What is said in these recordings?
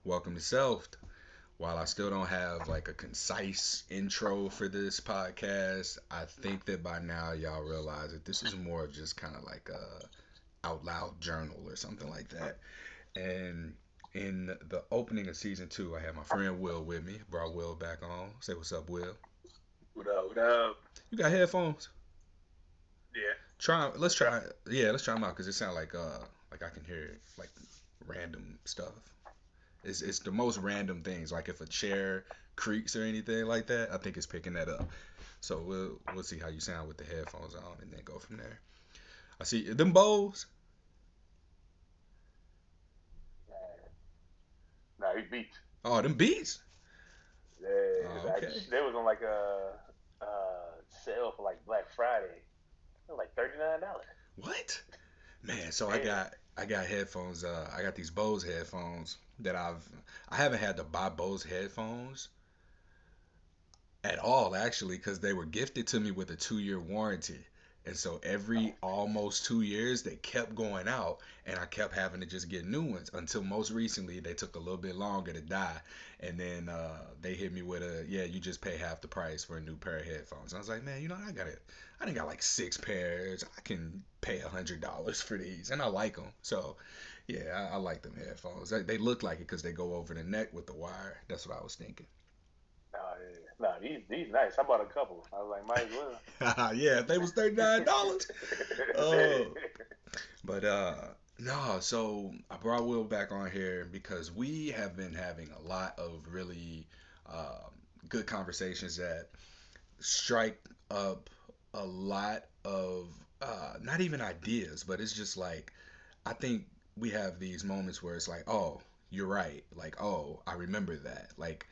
Welcome to Self. While I still don't have like a concise intro for this podcast, I think that by now y'all realize that this is more of just kind of like a out loud journal or something like that. And in the opening of season two, I had my friend Will with me. Brought Will back on. Say what's up, Will. What up? What up? You got headphones? Yeah. Try. Let's try. Yeah, let's try them out because it sounds like I can hear like random stuff. It's the most random things. Like if a chair creaks or anything like that, I think it's picking that up. So we'll see how you sound with the headphones on and then go from there. I see them Bose. Nah, he beat. Oh, them beats. Yeah, Oh, okay. they was on like a sale for like Black Friday. It was like $39. What? Man, so Yeah. I got headphones. I got these Bose headphones that I haven't had to buy Bose headphones at all actually because they were gifted to me with a 2 year warranty. And so every almost 2 years they kept going out and I kept having to just get new ones until most recently they took a little bit longer to die. And then they hit me with a, yeah, you just pay half the price for a new pair of headphones. And I was like, man, I got it. I didn't got like 6 pairs. I can pay $100 for these and I like them. So yeah, I like them headphones. They look like it because they go over the neck with the wire. That's what I was thinking. Oh yeah. Nah, these nice. I bought a couple. I was like, might as well. Yeah, if they was $39. Oh, but no. So I brought Will back on here because we have been having a lot of really uh, good conversations that strike up a lot of not even ideas, but it's just like I think we have these moments where it's like, oh, you're right. Like, oh, I remember that. Like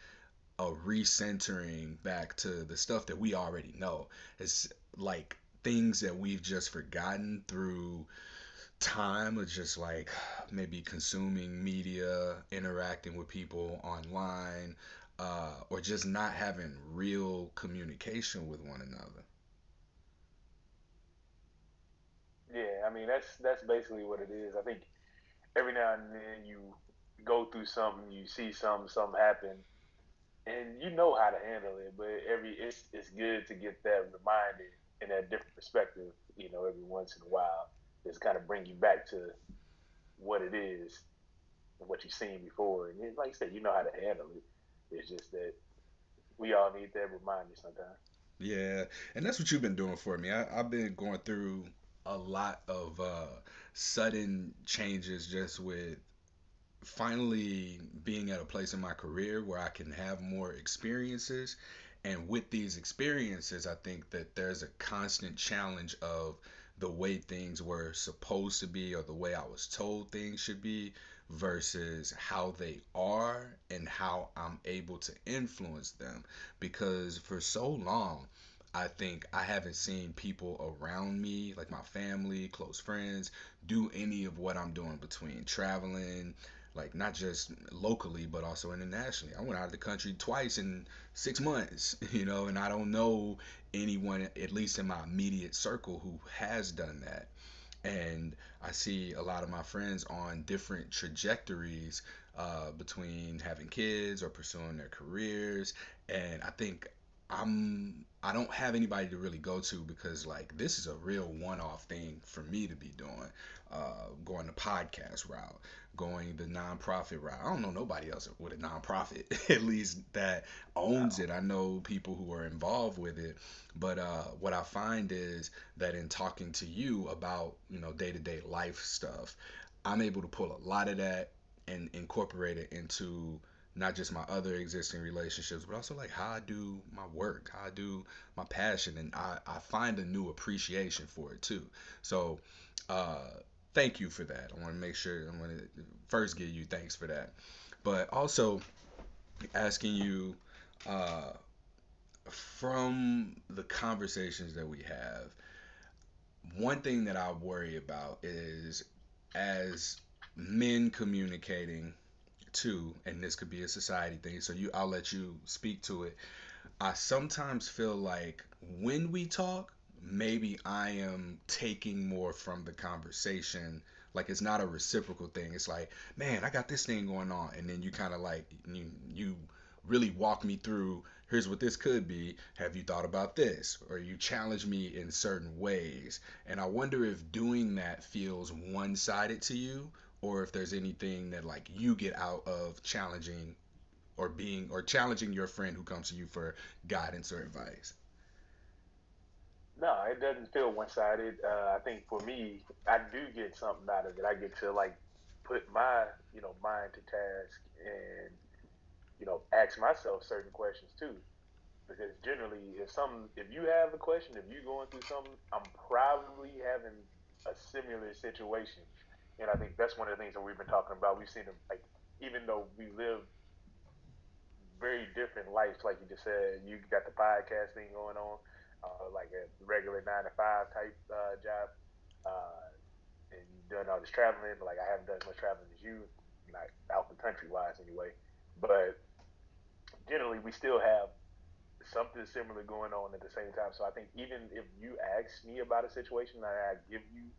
a recentering back to the stuff that we already know. It's like things that we've just forgotten through time of just like maybe consuming media, interacting with people online, or just not having real communication with one another. Yeah, I mean that's basically what it is. I think every now and then you go through something, you see something happen, and you know how to handle it. But it's good to get that reminded in that different perspective. Every once in a while, just kind of bring you back to what it is and what you've seen before. And like you said, you know how to handle it. It's just that we all need that reminder sometimes. Yeah, and that's what you've been doing for me. I've been going through a lot of sudden changes just with finally being at a place in my career where I can have more experiences. And with these experiences, I think that there's a constant challenge of the way things were supposed to be or the way I was told things should be versus how they are and how I'm able to influence them. Because for so long, I think I haven't seen people around me, like my family, close friends, do any of what I'm doing between traveling, like not just locally but also internationally. I went out of the country twice in 6 months, and I don't know anyone, at least in my immediate circle, who has done that. And I see a lot of my friends on different trajectories between having kids or pursuing their careers, and I think I don't have anybody to really go to because like this is a real one-off thing for me to be doing, going the podcast route, going the nonprofit route. I don't know nobody else with a nonprofit at least that owns No. it. I know people who are involved with it, but what I find is that in talking to you about day-to-day life stuff, I'm able to pull a lot of that and incorporate it into not just my other existing relationships, but also like how I do my work, how I do my passion, and I find a new appreciation for it too. So, uh, thank you for that. I want to make sure I'm going to first give you thanks for that, but also asking you, uh, from the conversations that we have, one thing that I worry about is as men communicating too, and this could be a society thing. So I'll let you speak to it. I sometimes feel like when we talk, maybe I am taking more from the conversation Like it's not a reciprocal thing. It's like, man, I got this thing going on, and then you kind of like you really walk me through. Here's what this could be. Have you thought about this? Or you challenge me in certain ways. And I wonder if doing that feels one-sided to you, or if there's anything that like you get out of challenging or being or challenging your friend who comes to you for guidance or advice. No, it doesn't feel one sided. I think for me, I do get something out of it. I get to like put my mind to task and ask myself certain questions too. Because generally, if you have a question, if you're going through something, I'm probably having a similar situation. And I think that's one of the things that we've been talking about. We've seen them like even though we live very different lives, like you just said, you got the podcast thing going on, like a regular 9 to 5 type job, uh, and you've done all this traveling. But like I haven't done as much traveling as you, not out the country wise anyway. But generally, we still have something similar going on at the same time. So I think even if you ask me about a situation and I give you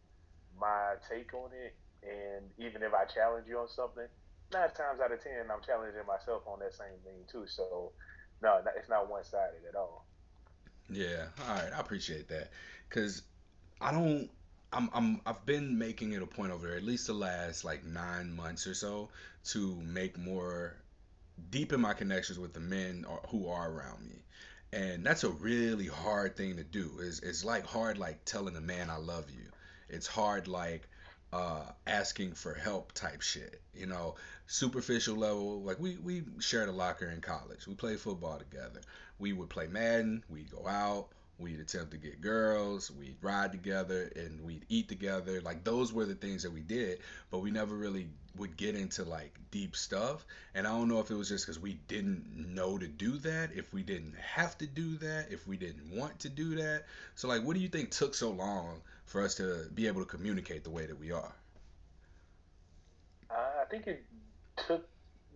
my take on it, and even if I challenge you on something, 9 times out of 10 I'm challenging myself on that same thing too. So no, it's not one sided at all. Yeah, all right, I appreciate that. Cause I don't. I've been making it a point over there, at least the last like 9 months or so, to make more deepen my connections with the men who are around me, and that's a really hard thing to do. It's like hard like telling a man I love you. It's hard like asking for help type shit. Superficial level. Like we shared a locker in college. We played football together. We would play Madden. We'd go out. We'd attempt to get girls. We'd ride together and we'd eat together. Like those were the things that we did, but we never really would get into like deep stuff. And I don't know if it was just because we didn't know to do that, if we didn't have to do that, if we didn't want to do that. So, like, what do you think took so long for us to be able to communicate the way that we are? I think it took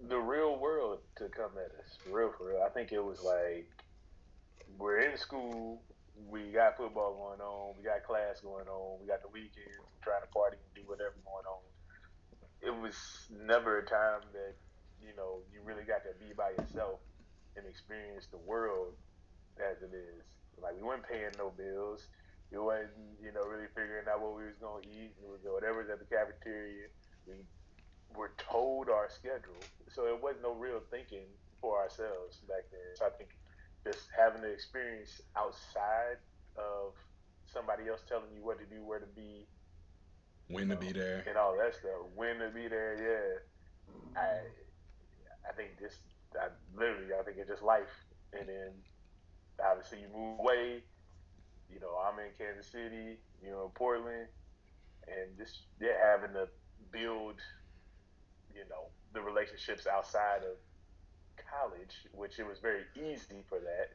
the real world to come at us, for real. I think it was like we're in school, we got football going on, we got class going on, we got the weekends, we're trying to party and do whatever going on. It was never a time that you really got to be by yourself and experience the world as it is. Like we weren't paying no bills. We wasn't really figuring out what we was gonna eat. It was whatever's at the cafeteria. We were told our schedule, so it wasn't no real thinking for ourselves back then. So I think just having the experience outside of somebody else telling you what to do, where to be, When to be there? and all that stuff, when to be there. Yeah, I think this, I think it's just life. And then obviously you move away. I'm in Kansas City. In Portland, and just having to build, the relationships outside of college, which it was very easy for that.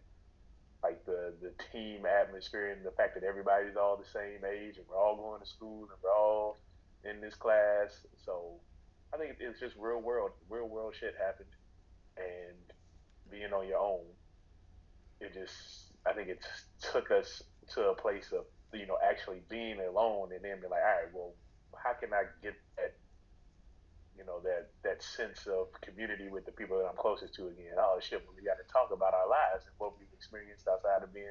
Like the team atmosphere and the fact that everybody's all the same age and we're all going to school and we're all in this class. So I think it's just real world shit happened, and being on your own, I think it took us to a place of actually being alone, and then be like, all right, well, how can I get that sense of community with the people that I'm closest to again? Oh shit, well, we got to talk about our lives and what we've experienced outside of being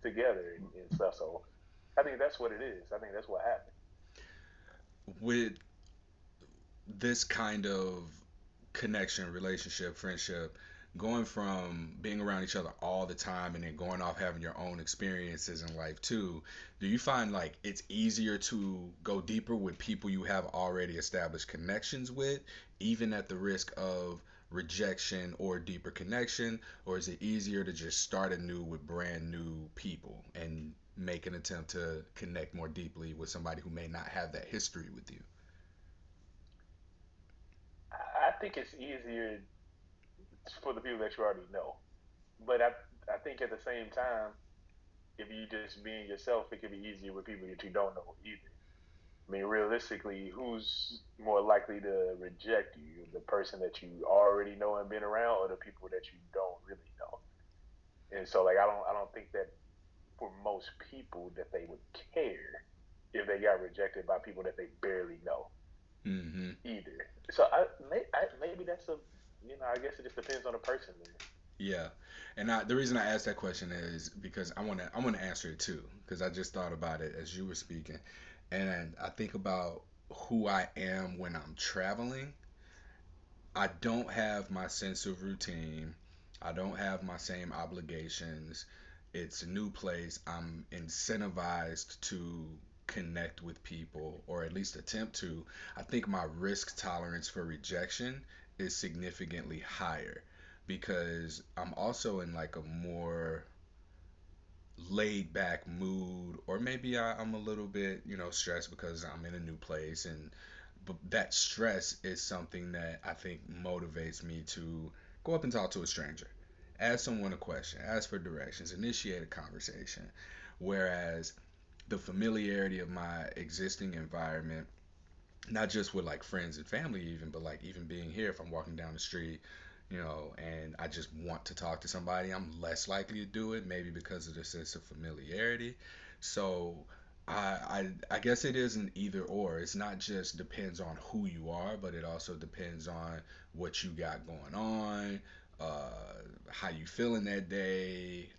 together and stuff. So I think that's what it is. I think that's what happened. With this kind of connection, relationship, friendship, going from being around each other all the time and then going off having your own experiences in life too, do you find like it's easier to go deeper with people you have already established connections with, even at the risk of rejection or deeper connection, or is it easier to just start anew with brand new people and make an attempt to connect more deeply with somebody who may not have that history with you? I think it's easier for the people that you already know, but I think at the same time, if you just being yourself, it can be easier with people that you don't know either. I mean, realistically, who's more likely to reject you? The person that you already know and been around, or the people that you don't really know? And so, like, I don't think that for most people that they would care if they got rejected by people that they barely know Hmm. either. So maybe that's a, I guess it just depends on the person there. Yeah, and the reason I asked that question is because I want to answer it too because I just thought about it as you were speaking, and I think about who I am when I'm traveling. I don't have my sense of routine. I don't have my same obligations. It's a new place. I'm incentivized to connect with people or at least attempt to. I think my risk tolerance for rejection is significantly higher because I'm also in like a more laid back mood, or maybe I'm a little bit, stressed because I'm in a new place, and but that stress is something that I think motivates me to go up and talk to a stranger, ask someone a question, ask for directions, initiate a conversation. Whereas the familiarity of my existing environment, not just with like friends and family even, but like even being here, if I'm walking down the street, and I just want to talk to somebody, I'm less likely to do it, maybe because of the sense of familiarity. So I guess it is an either or. It's not just depends on who you are, but it also depends on what you got going on, how you feeling that day.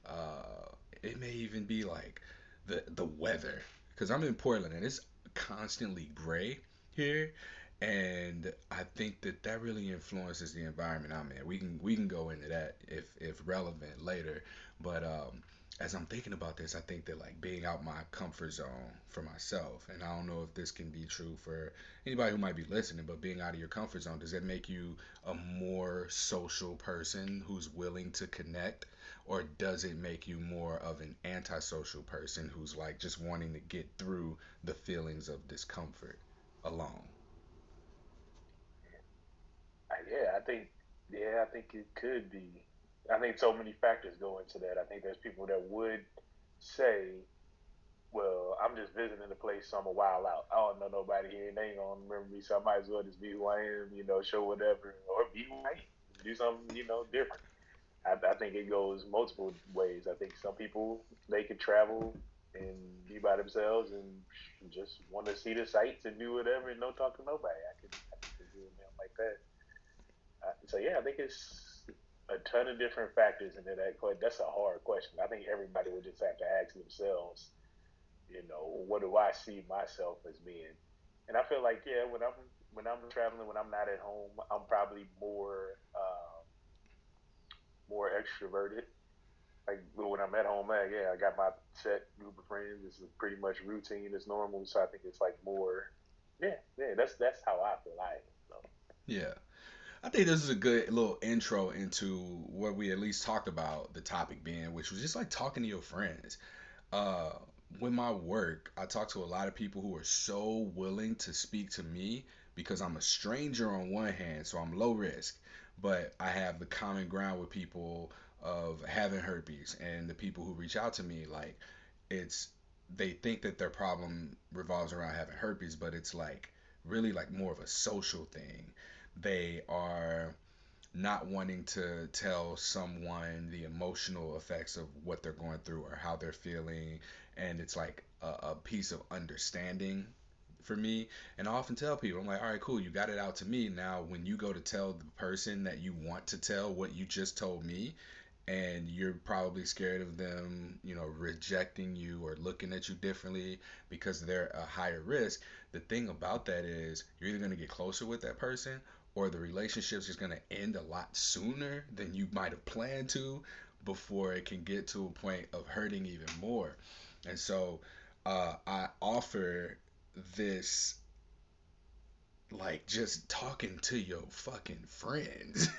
It may even be like the weather, because I'm in Portland and it's constantly gray here, and I think that that really influences the environment I'm in. We can go into that if relevant later, but as I'm thinking about this, I think that like being out my comfort zone for myself, and I don't know if this can be true for anybody who might be listening, but being out of your comfort zone, does that make you a more social person who's willing to connect, or does it make you more of an antisocial person who's like just wanting to get through the feelings of discomfort alone? Yeah, I think it could be. I think so many factors go into that. I think there's people that would say, well, I'm just visiting the place, so I'm a while out. I don't know nobody here, and they ain't gonna remember me, so I might as well just be who I am, show whatever, or be who I am, do something, different. I think it goes multiple ways. I think some people they could travel and be by themselves and just want to see the sights and do whatever and don't talk to nobody. I could see them like that. So yeah, I think it's a ton of different factors into that. That's a hard question. I think everybody would just have to ask themselves, what do I see myself as being? And I feel like yeah, when I'm traveling, when I'm not at home, I'm probably more extroverted. Like when I'm at home, man, yeah, I got my set group of friends. It's pretty much routine. It's normal. So I think it's like more, yeah. That's how I feel. I am. So Yeah. I think this is a good little intro into what we at least talked about the topic being, which was just like talking to your friends. Uh, with my work, I talk to a lot of people who are so willing to speak to me because I'm a stranger on one hand, so I'm low risk, but I have the common ground with people of having herpes, and the people who reach out to me, like, it's they think that their problem revolves around having herpes, but it's like really like more of a social thing. They are not wanting to tell someone the emotional effects of what they're going through or how they're feeling, and it's like a piece of understanding for me. And I often tell people, I'm like, all right, cool, you got it out to me. Now when you go to tell the person that you want to tell what you just told me, and you're probably scared of them, rejecting you or looking at you differently because they're a higher risk. The thing about that is you're either going to get closer with that person, or the relationship's just going to end a lot sooner than you might have planned to, before it can get to a point of hurting even more. And so I offer this, like, just talking to your fucking friends,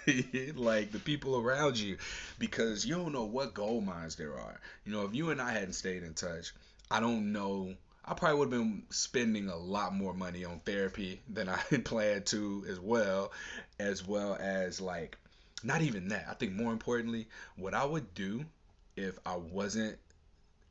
like the people around you, because you don't know what gold mines there are. If you and I hadn't stayed in touch, I don't know. I probably would have been spending a lot more money on therapy than I had planned to, as well as like, not even that. I think more importantly, what I would do if I wasn't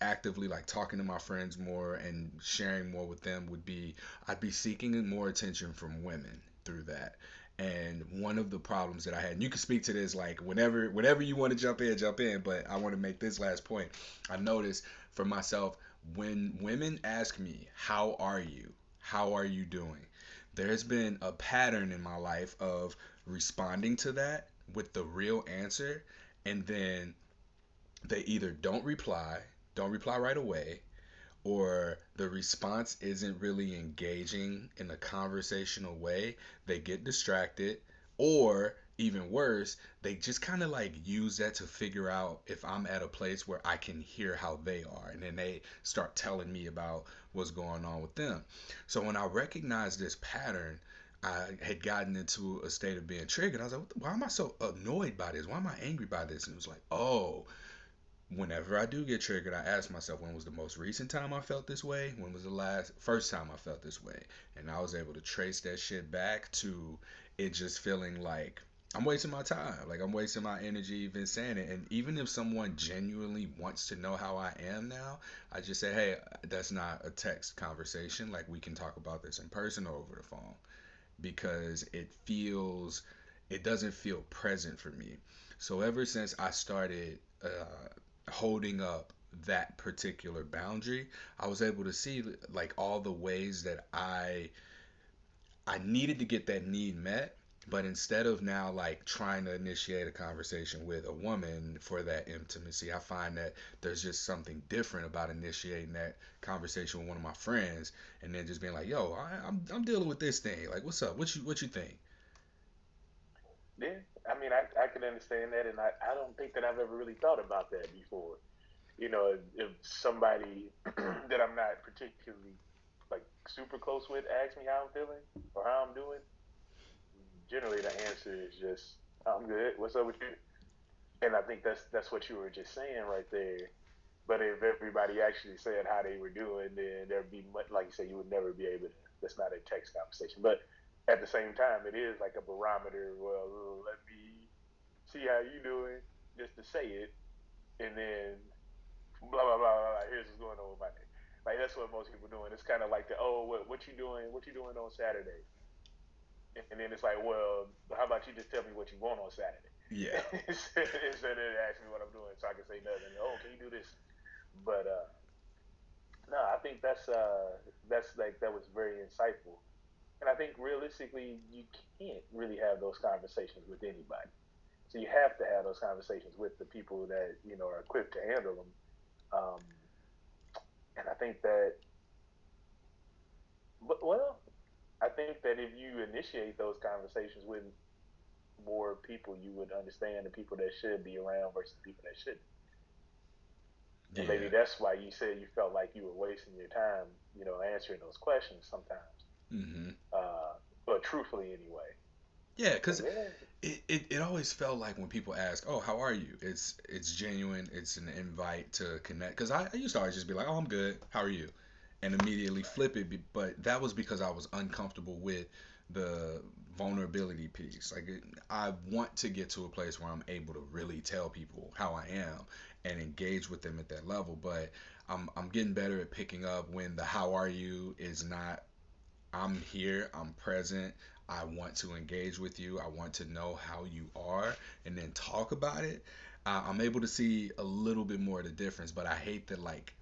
actively like talking to my friends more and sharing more with them would be, I'd be seeking more attention from women through that. And one of the problems that I had, and you can speak to this like whenever you want to jump in, but I want to make this last point. I noticed for myself, When women ask me, "How are you? How are you doing?" There's been a pattern in my life of responding to that with the real answer, and then they either don't reply right away, or the response isn't really engaging in a conversational way, they get distracted, or even worse, they just kind of like use that to figure out if I'm at a place where I can hear how they are. And then they start telling me about what's going on with them. So when I recognized this pattern, I had gotten into a state of being triggered. I was like, why am I so annoyed by this? Why am I angry by this? And it was like, oh, whenever I do get triggered, I ask myself, when was the most recent time I felt this way? When was the first time I felt this way? And I was able to trace that shit back to it just feeling like I'm wasting my time. Like I'm wasting my energy even saying it. And even if someone genuinely wants to know how I am now, I just say, hey, that's not a text conversation. Like we can talk about this in person or over the phone, because it doesn't feel present for me. So ever since I started holding up that particular boundary, I was able to see like all the ways that I needed to get that need met. But instead of now like trying to initiate a conversation with a woman for that intimacy, I find that there's just something different about initiating that conversation with one of my friends, and then just being like, "Yo, I'm dealing with this thing. Like, what's up? What you think?" Yeah, I mean, I can understand that, and I don't think that I've ever really thought about that before. You know, if somebody that I'm not particularly like super close with asks me how I'm feeling or how I'm doing, generally the answer is just I'm good. What's up with you? And I think that's what you were just saying right there. But if everybody actually said how they were doing, then there'd be much, like you said, you would never be able to. That's not a text conversation. But at the same time, it is like a barometer. Well, let me see how you doing, just to say it, and then blah blah blah blah. Blah. Here's what's going on with my day. Like that's what most people doing. It's kind of like the what you doing? What you doing on Saturday? And then it's like, well, how about you just tell me what you want on Saturday Yeah, instead of asking me what I'm doing, so I can say nothing. Oh, can you do this? But no, I think that's like that was very insightful, and I think realistically, you can't really have those conversations with anybody. So you have to have those conversations with the people that are equipped to handle them. Um, and I think that, but well, I think that if you initiate those conversations with more people, you would understand the people that should be around versus people that shouldn't. And maybe yeah. that's why you said you felt like you were wasting your time, answering those questions sometimes. Hmm. Uh, but truthfully, anyway. Yeah, And because yeah, it always felt like when people ask, "Oh, how are you?" It's genuine. It's an invite to connect. Because I used to always just be like, "Oh, I'm good. How are you?" And immediately right. flip it. But that was because I was uncomfortable with the vulnerability piece. Like I want to get to a place where I'm able to really tell people how I am and engage with them at that level. But I'm getting better at picking up when the "How are you?" is not I'm here, I'm present, I want to engage with you, I want to know how you are, and then talk about it. I'm able to see a little bit more of the difference, but I hate that, like,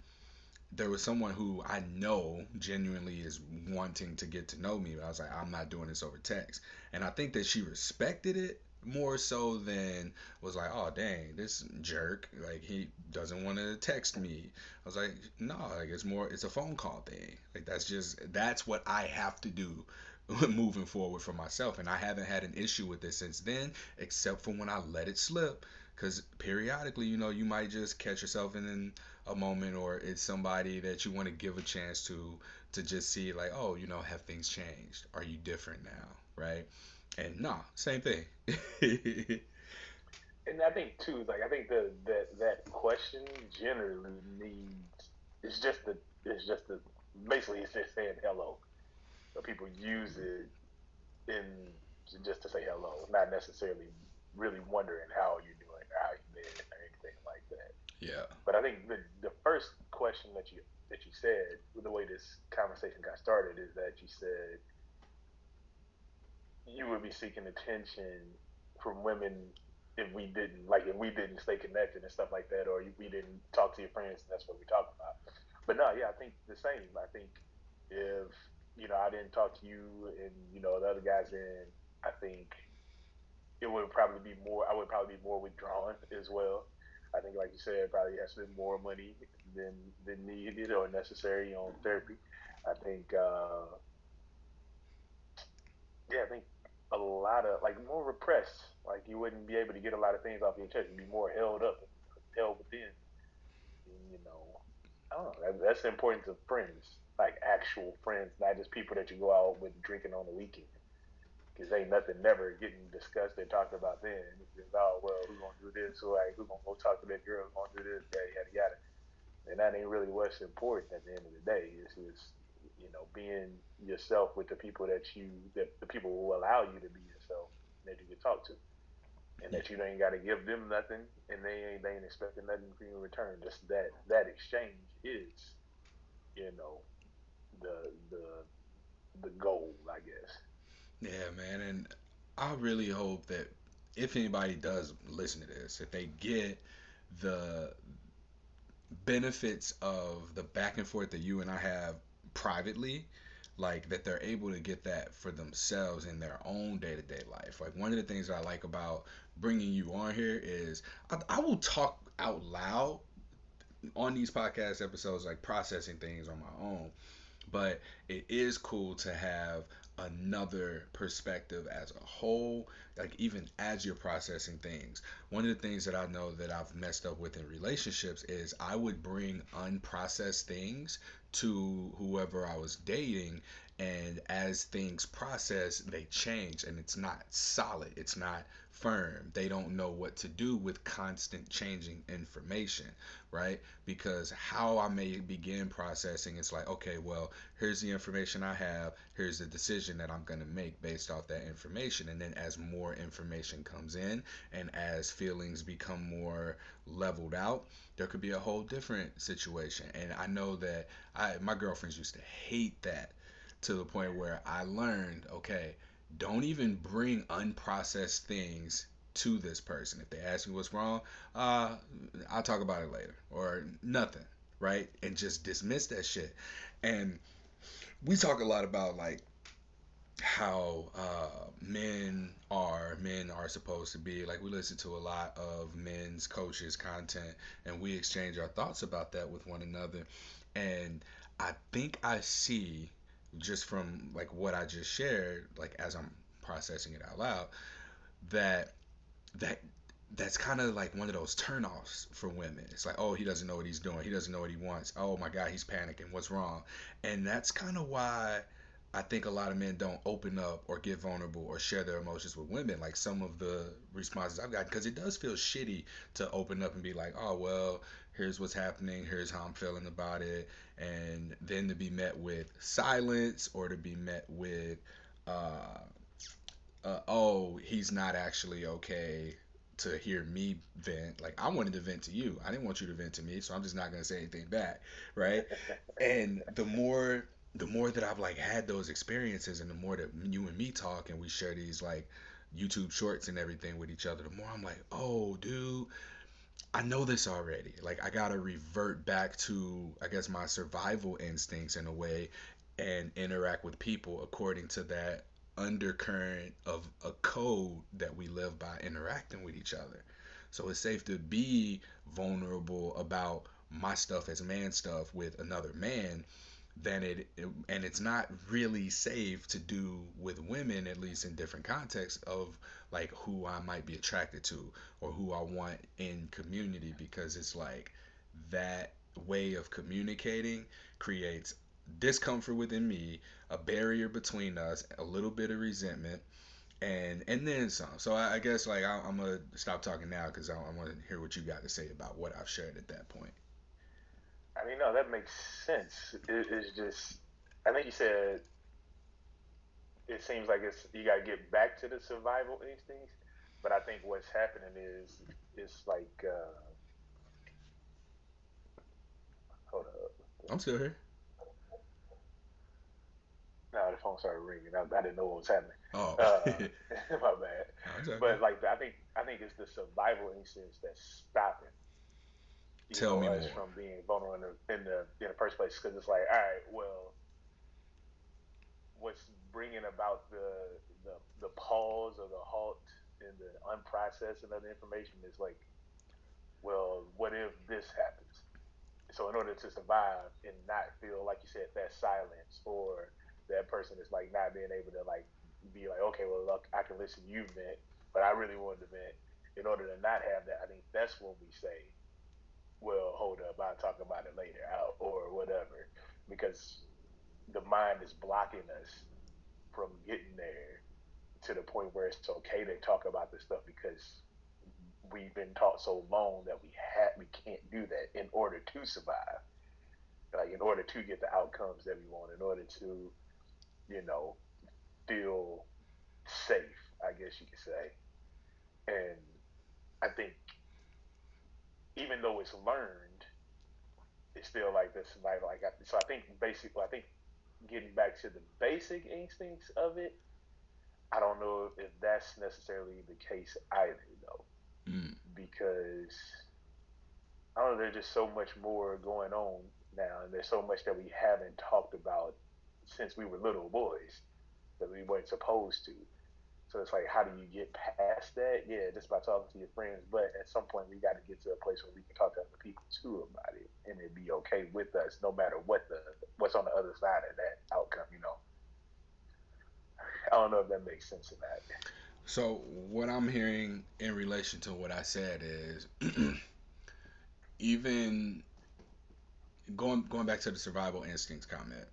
there was someone who I know genuinely is wanting to get to know me, but I was like, I'm not doing this over text. And I think that she respected it more so than was like, oh dang, this jerk, like he doesn't want to text me. I was like, no, like it's a phone call thing. Like that's what I have to do moving forward for myself. And I haven't had an issue with this since then, except for when I let it slip. Because periodically, you might just catch yourself in a moment, or it's somebody that you want to give a chance to just see like, oh, have things changed? Are you different now? Right? And nah, same thing. And I think too, like I think that question generally needs it's just the it's just the basically it's just saying hello. But people use it in just to say hello, not necessarily really wondering how you're doing or how you've been or anything like that. Yeah. But I think the first question that you said, the way this conversation got started, is that you said you would be seeking attention from women if we didn't stay connected and stuff like that, or we didn't talk to your friends and that's what we talked about. But no, yeah, I think the same. I think if I didn't talk to you and the other guys, then I think it would probably be more. I would probably be more withdrawn as well. I think, like you said, probably have to spend more money than needed or necessary on therapy. I think, yeah, I think a lot of like more repressed. Like you wouldn't be able to get a lot of things off your chest. You'd be more held up and held within. And, I don't know. That's the importance of friends, like actual friends, not just people that you go out with drinking on the weekend. Because ain't nothing never getting discussed and talked about then. It's just, oh well, who gonna do this? Or like, who gonna go talk to that girl? Who gonna do this? Yada yada yada. And that ain't really what's important at the end of the day. It's just being yourself with the people that the people who allow you to be yourself, that you can talk to, and Yeah, that you ain't got to give them nothing, and they ain't expecting nothing from you in return. Just that exchange is you know the goal, I guess. yeah, man. And I really hope that if anybody does listen to this, if they get the benefits of the back and forth that you and I have privately, like that they're able to get that for themselves in their own day to day life. Like one of the things that I like about bringing you on here is I will talk out loud on these podcast episodes, like processing things on my own, but it is cool to have another perspective as a whole, like even as you're processing things. One of the things that I know that I've messed up with in relationships is I would bring unprocessed things to whoever I was dating, and as things process they change, and it's not solid, it's not firm. They don't know what to do with constant changing information, right? Because how I may begin processing, it's like, okay, well, here's the information I have, here's the decision that I'm going to make based off that information. And then as more information comes in and as feelings become more leveled out, there could be a whole different situation. And I know that my girlfriends used to hate that, to the point where I learned, okay, don't even bring unprocessed things to this person. If they ask me what's wrong, uh, I'll talk about it later or nothing, right? And just dismiss that shit. And we talk a lot about like how men are supposed to be. Like we listen to a lot of men's coaches content, and we exchange our thoughts about that with one another. And I think I see, just from like what I just shared, like as I'm processing it out loud, that that that's kind of like one of those turnoffs for women. It's like, oh, he doesn't know what he's doing. He doesn't know what he wants. Oh my God, he's panicking. What's wrong? And that's kind of why I think a lot of men don't open up or get vulnerable or share their emotions with women. Like some of the responses I've gotten, because it does feel shitty to open up and be like, oh, well, here's what's happening. Here's how I'm feeling about it. And then to be met with silence or to be met with, uh, oh, he's not actually okay to hear me vent. Like I wanted to vent to you. I didn't want you to vent to me, so I'm just not gonna say anything back, right? And the more that I've like had those experiences, and the more that you and me talk, and we share these like YouTube shorts and everything with each other, the more I'm like, oh, dude, I know this already. Like I gotta revert back to, I guess, my survival instincts in a way, and interact with people according to that undercurrent of a code that we live by interacting with each other. So it's safe to be vulnerable about my stuff as man stuff with another man than and it's not really safe to do with women, at least in different contexts of like who I might be attracted to or who I want in community, because it's like that way of communicating creates discomfort within me, a barrier between us, a little bit of resentment, and then some. So I guess like I'm gonna stop talking now because I want to hear what you got to say about what I've shared at that point. I mean, no, that makes sense. It's just, I think you said it seems like you got to get back to the survival instincts, but I think what's happening is it's like, hold up, I'm still here. no, the phone started ringing. I didn't know what was happening. Oh, My bad. no, it's okay. But like, I think it's the survival instincts that's stopping. Tell me us more. from being vulnerable in the first place. Because it's like, all right, well, what's bringing about the pause or the halt and the unprocessing of the information is like, well, what if this happens? So in order to survive and not feel like you said that silence or that person is like not being able to like be like, okay, well, look, I can listen to you vent, but I really wanted to vent. In order to not have that, I think that's when we say, well, hold up, I'll talk about it later or whatever, because the mind is blocking us from getting there to the point where it's okay to talk about this stuff because we've been taught so long that we can't do that in order to survive, like in order to get the outcomes that we want, in order to you know feel safe, I guess you could say. And I think even though it's learned, it's still like this, so I think basically, I think getting back to the basic instincts of it, I don't know if that's necessarily the case either, though, Mm. because I don't know. There's just so much more going on now, and there's so much that we haven't talked about since we were little boys that we weren't supposed to. So it's like, how do you get past that? Yeah, just by talking to your friends. But at some point, we got to get to a place where we can talk to other people too about it, and it be okay with us, no matter what's on the other side of that outcome. I don't know if that makes sense or not. So what I'm hearing in relation to what I said is even going back to the survival instincts comment.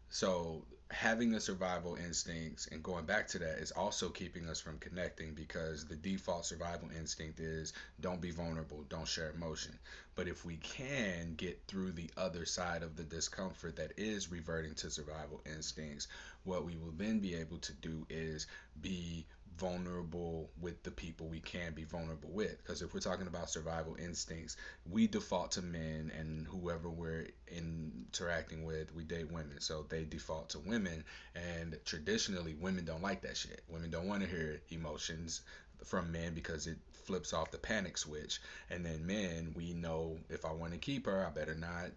So having the survival instincts and going back to that is also keeping us from connecting because the default survival instinct is don't be vulnerable, don't share emotion. But if we can get through the other side of the discomfort that is reverting to survival instincts, what we will then be able to do is be vulnerable with the people we can be vulnerable with. Because if we're talking about survival instincts, we default to men, and whoever we're interacting with, we date women, so they default to women. And traditionally women don't like that shit. Women don't want to hear emotions from men because it flips off the panic switch. And then men, we know if I want to keep her, I better not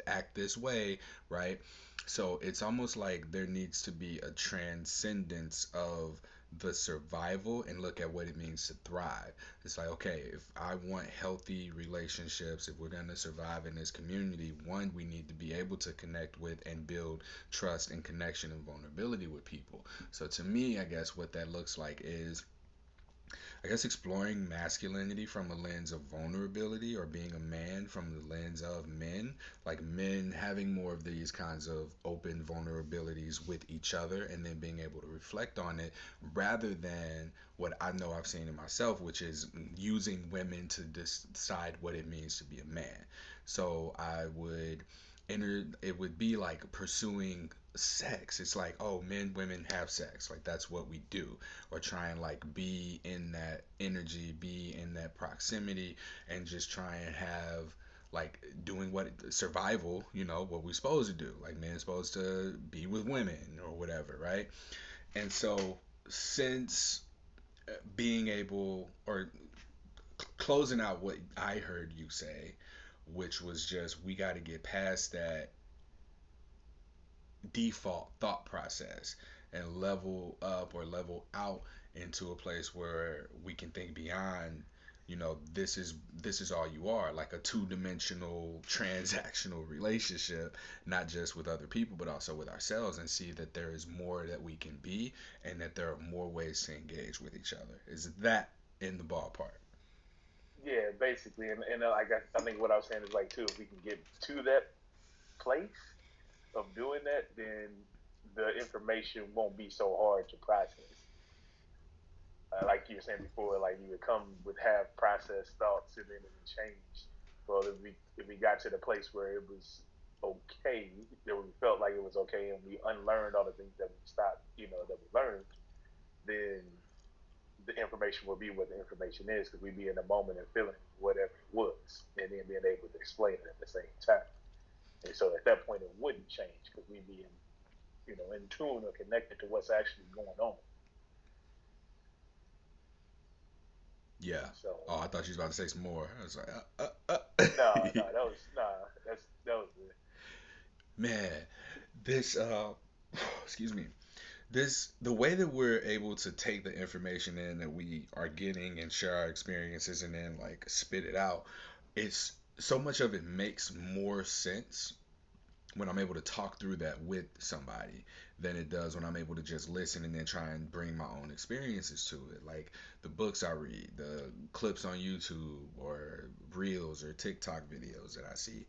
act this way, right? So it's almost like there needs to be a transcendence of the survival and look at what it means to thrive. It's like, okay, if I want healthy relationships, if we're going to survive in this community, one, we need to be able to connect with and build trust and connection and vulnerability with people. So to me, I guess what that looks like is I guess exploring masculinity from a lens of vulnerability or being a man from the lens of men, like men having more of these kinds of open vulnerabilities with each other and then being able to reflect on it rather than what I know I've seen in myself, which is using women to decide what it means to be a man. So I would enter, it would be like pursuing sex. It's like, oh, men, women have sex. Like that's what we do, or try and like be in that energy, be in that proximity, and just try and have like doing what survival, what we're supposed to do. Like men supposed to be with women or whatever, right? And so since being able or closing out what I heard you say, which was just we got to get past that default thought process and level up or level out into a place where we can think beyond this is all you are, like a two-dimensional transactional relationship, not just with other people but also with ourselves, and see that there is more that we can be and that there are more ways to engage with each other. Is that in the ballpark? Yeah, basically, and like I think what I was saying is like too, if we can get to that place of doing that, then the information won't be so hard to process. Like you were saying before, like you would come with have processed thoughts and then it would change. Well, if we got to the place where it was okay, that we felt like it was okay, and we unlearned all the things that we stopped, that we learned, then the information will be what the information is because we'd be in the moment and feeling whatever it was, and then being able to explain it at the same time. And so at that point, it wouldn't change because we'd be in tune or connected to what's actually going on. Yeah. So Oh, I thought you was about to say some more. I was like, No, no, that was nah. That was good. Man, this excuse me. This the way that we're able to take the information in that we are getting and share our experiences and then like spit it out, it's so much of it makes more sense when I'm able to talk through that with somebody than it does when I'm able to just listen and then try and bring my own experiences to it. Like the books I read, the clips on YouTube or reels or TikTok videos that I see,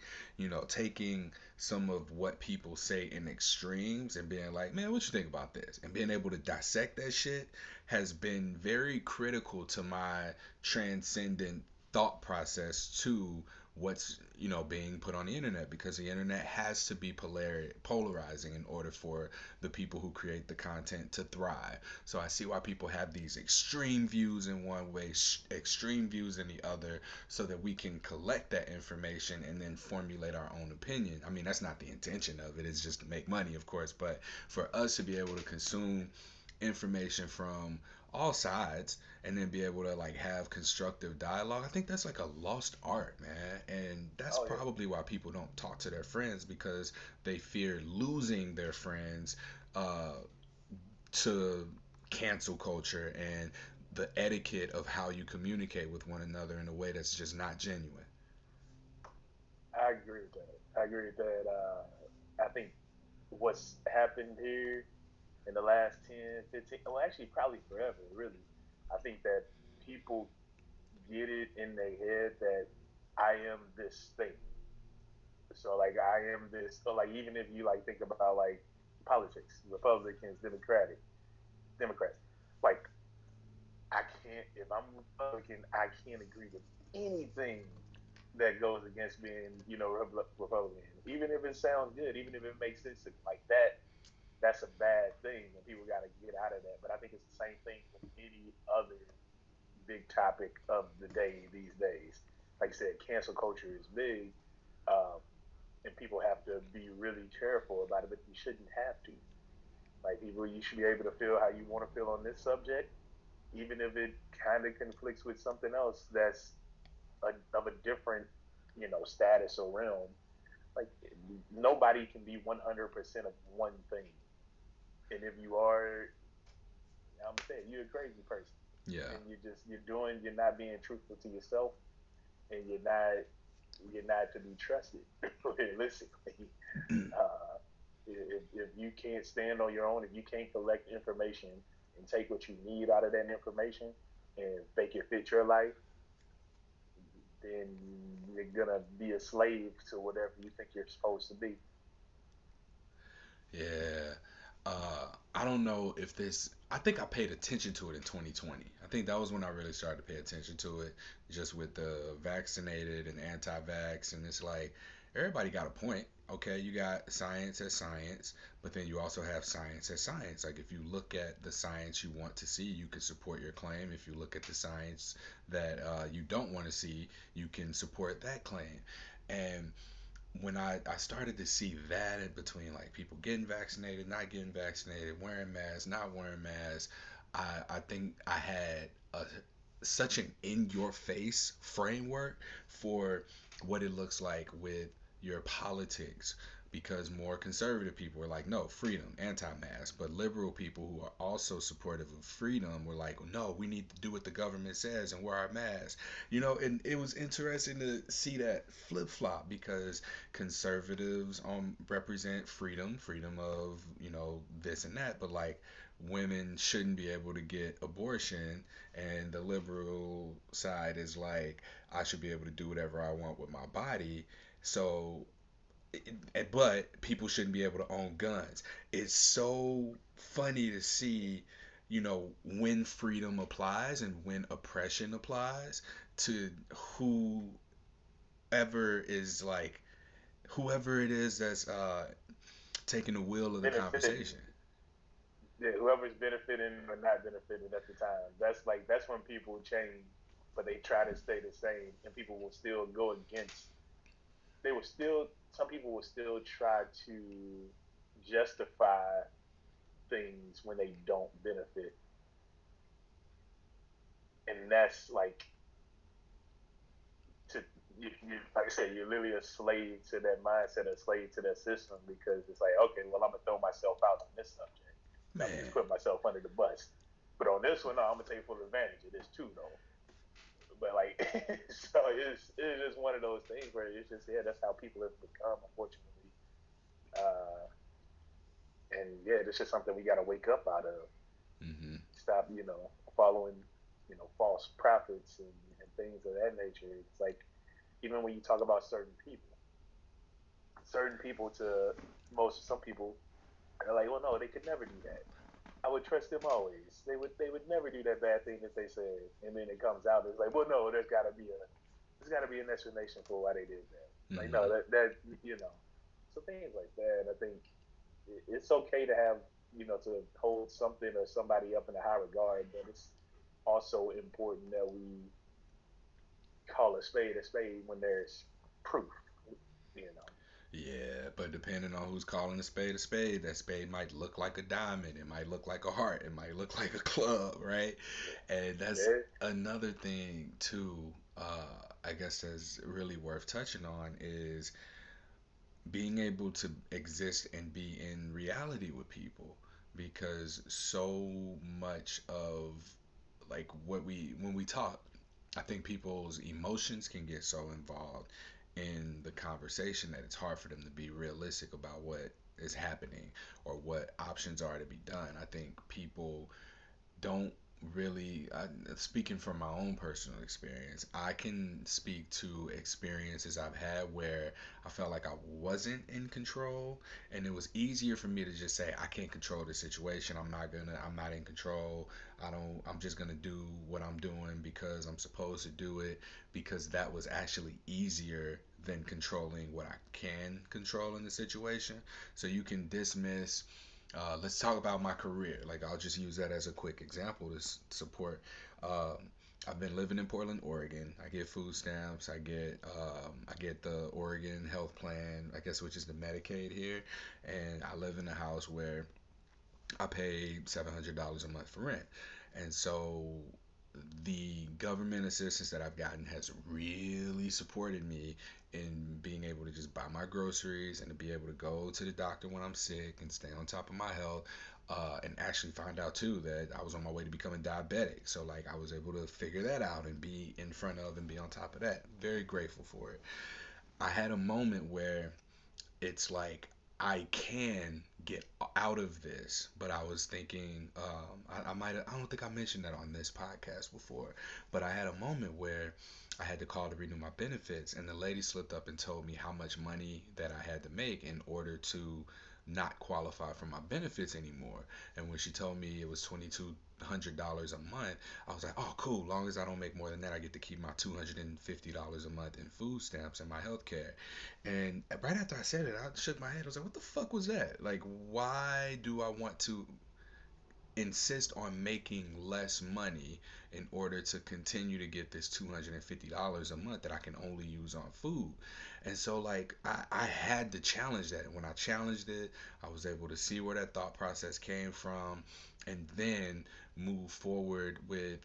taking some of what people say in extremes and being like, man, what you think about this? And being able to dissect that shit has been very critical to my transcendent thought process to what's being put on the internet, because the internet has to be polarizing in order for the people who create the content to thrive. So I see why people have these extreme views in one way, extreme views in the other, so that we can collect that information and then formulate our own opinion. I mean, that's not the intention of it, it's just to make money, of course, but for us to be able to consume information from all sides and then be able to like have constructive dialogue. I think that's like a lost art, man. And that's Oh yeah, probably why people don't talk to their friends, because they fear losing their friends uh, to cancel culture and the etiquette of how you communicate with one another in a way that's just not genuine. I agree with that. I agree with that. I think what's happened here in the last 10, 15, well, actually, probably forever, really. I think that people get it in their head that I am this thing. So, like, I am this. So, like, even if you, like, think about, like, politics, Republicans, Democrats, like, I can't, if I'm Republican, I can't agree with anything that goes against being, Republican. Even if it sounds good, even if it makes sense to me, like that, that's a bad thing, and people got to get out of that. But I think it's the same thing with any other big topic of the day these days. Like I said, cancel culture is big, um, and people have to be really careful about it, but you shouldn't have to. Like people, you should be able to feel how you want to feel on this subject, even if it kind of conflicts with something else that's of a different, status or realm. Like nobody can be 100% of one thing, and if you are, I'm saying you're a crazy person, Yeah. and you're not being truthful to yourself, and you're not to be trusted realistically. Uh, if you can't stand on your own, if you can't collect information and take what you need out of that information and make it fit your life, then you're gonna be a slave to whatever you think you're supposed to be. Yeah. I don't know if this. I think I paid attention to it in 2020. I think that was when I really started to pay attention to it, just with the vaccinated and anti-vax, and it's like everybody got a point. Okay, you got science as science, but then you also have science as science. Like if you look at the science you want to see, you can support your claim. If you look at the science that you don't want to see, you can support that claim. And when I started to see that in between like people getting vaccinated, not getting vaccinated, wearing masks, not wearing masks, I think I had such an in your face framework for what it looks like with your politics, because more conservative people were like, no, freedom, anti-mask, but liberal people who are also supportive of freedom were like, no, we need to do what the government says and wear our masks. And it was interesting to see that flip-flop, because conservatives represent freedom of this and that, but like women shouldn't be able to get abortion, and the liberal side is like, I should be able to do whatever I want with my body. So but people shouldn't be able to own guns. It's so funny to see, when freedom applies and when oppression applies to is like whoever it is that's taking the wheel of the Benefiting, conversation. yeah, whoever's benefiting or not benefiting at the time. That's when people change, but they try to stay the same, and people will still go against. They will still. Some people will still try to justify things when they don't benefit, and that's like to like I said, you're literally a slave to that mindset, a slave to that system because it's like, okay, well, I'm gonna throw myself out on this subject. So I'm gonna just Man. put myself under the bus. But on this one, no, I'm gonna take full advantage of this too, though. But like, so it's just one of those things where it's just yeah, that's how people have become, unfortunately. Uh, and yeah, it's just something we got to wake up out of. Mm-hmm. Stop, following, false prophets and things of that nature. It's like even when you talk about certain people to some people are like, well, no, they could never do that. I would trust them always. They would never do that bad thing that they said, and then it comes out. It's like, well, no, there's got to be an explanation for why they did that. Like, no, Mm-hmm. that so things like that. I think it's okay to have to hold something or somebody up in a high regard, but it's also important that we call a spade when there's proof. You know. Yeah, but depending on who's calling a spade, that spade might look like a diamond, it might look like a heart, it might look like a club, right? And that's Yeah. another thing too. I guess that's really worth touching on is being able to exist and be in reality with people because so much of like what we when we talk, I think people's emotions can get so involved in the conversation that it's hard for them to be realistic about what is happening or what options are to be done. I think people don't really speaking from my own personal experience, I can speak to experiences I've had where I felt like I wasn't in control, and it was easier for me to just say I can't control the situation. I'm not in control. I'm just gonna do what I'm doing because I'm supposed to do it, because that was actually easier than controlling what I can control in the situation. So you can dismiss, let's talk about my career. Like, I'll just use that as a quick example to support. Um, I've been living in Portland, Oregon. I get food stamps. I get the Oregon Health Plan, I guess, which is the Medicaid here, and I live in a house where I pay $700 a month for rent, and so the government assistance that I've gotten has really supported me in being able to just buy my groceries and to be able to go to the doctor when I'm sick and stay on top of my health. And actually find out too that I was on my way to becoming diabetic. So like I was able to figure that out and be in front of and be on top of that. Very grateful for it. I had a moment where it's like I can get out of this, but I was thinking, I don't think I mentioned that on this podcast before, but I had a moment where I had to call to renew my benefits, and the lady slipped up and told me how much money that I had to make in order to not qualify for my benefits anymore. And when she told me it was $2,200 a month, I was like, oh, cool. Long as I don't make more than that, I get to keep my $250 a month in food stamps and my health care. And right after I said it, I shook my head. I was like, what the fuck was that? Like, why do I want to insist on making less money in order to continue to get this $250 a month that I can only use on food? And so, like, I had to challenge that. And when I challenged it, I was able to see where that thought process came from and then move forward with,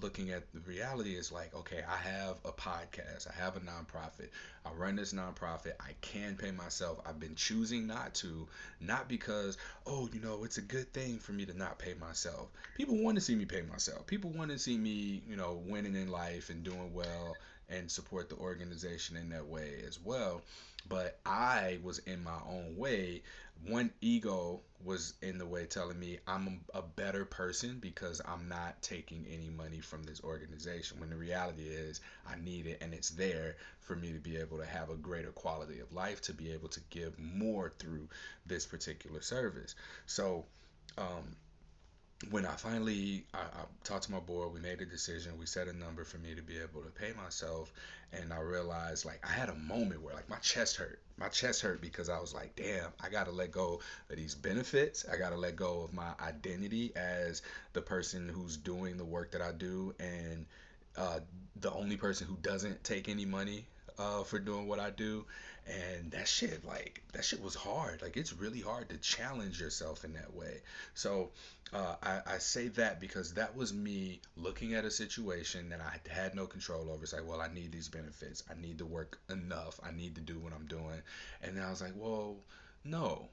looking at the reality is like, okay, I have a podcast, I have a nonprofit, I run this nonprofit, I can pay myself. I've been choosing not to, not because, oh, it's a good thing for me to not pay myself. People want to see me pay myself. People want to see me, winning in life and doing well and support the organization in that way as well. But I was in my own way. One ego was in the way telling me I'm a better person because I'm not taking any money from this organization. When the reality is I need it and it's there for me to be able to have a greater quality of life, to be able to give more through this particular service. So, um, when I talked to my board, we made a decision, we set a number for me to be able to pay myself, and I realized like I had a moment where like my chest hurt because I was like, damn, I gotta let go of these benefits, I gotta let go of my identity as the person who's doing the work that I do, and uh, the only person who doesn't take any money for doing what I do, and that shit was hard. Like it's really hard to challenge yourself in that way. So I say that because that was me looking at a situation that I had no control over. It's like, well, I need these benefits. I need to work enough. I need to do what I'm doing. And then I was like, well, no.